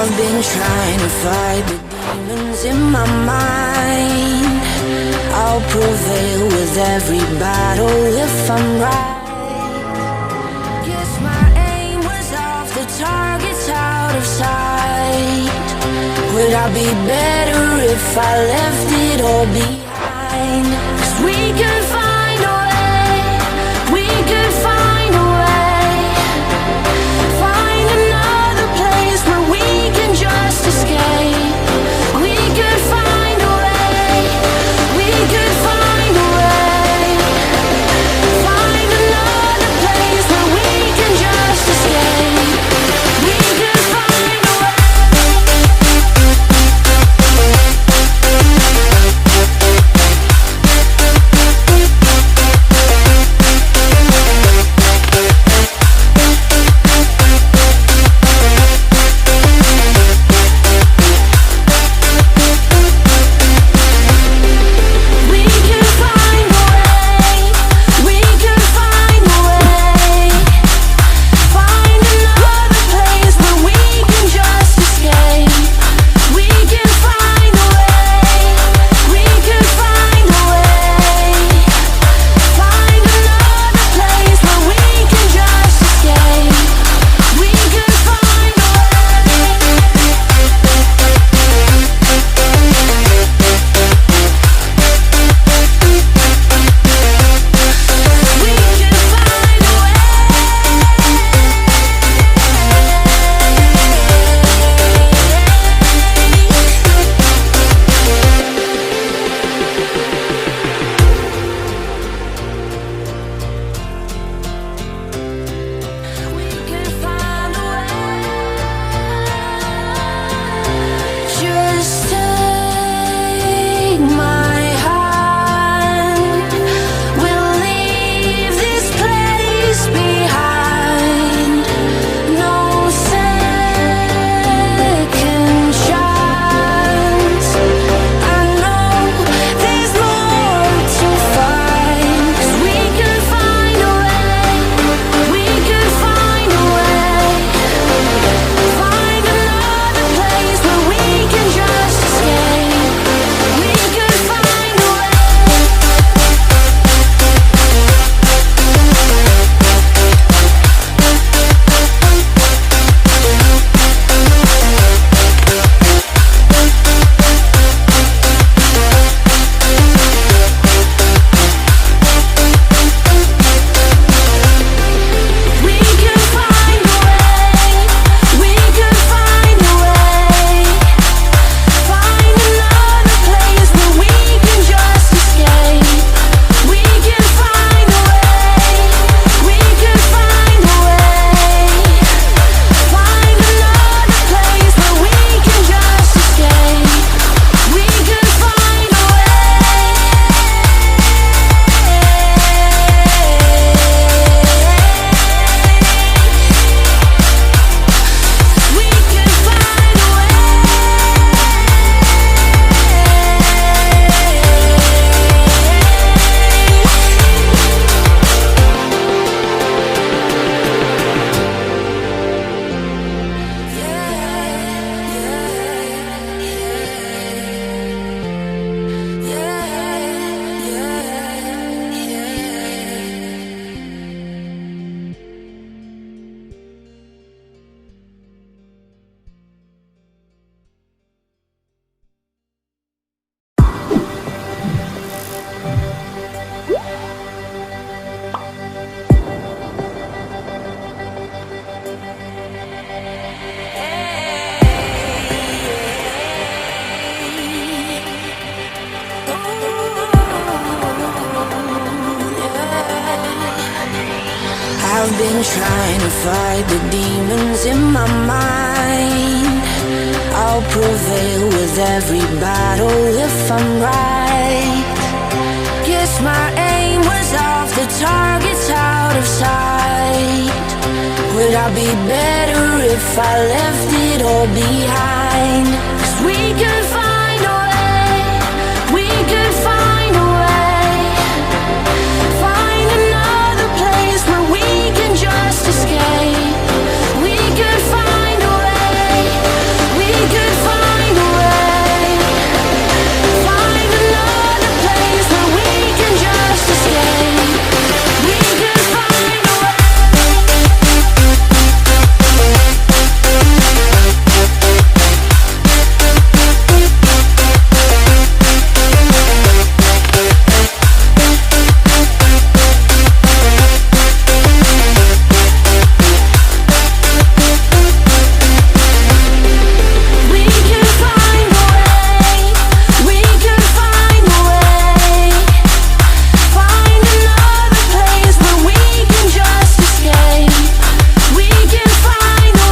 I've been trying to fight the demons in my mind. I'll prevail with every battle if I'm right. Guess my aim was off, the target's out of sight. Would I be better if I left it all behind? 'Cause we could find a way, we could find a way. Find another place where we can just escape. We could find a way, we could find a way. Find another place where we can just escape. We could find a way. I've been trying to fight the demons in my mind. I'll prevail with every battle if I'm right. Guess my aim was off, the target's out of sight. Would I be better if I left it all behind? 'Cause we could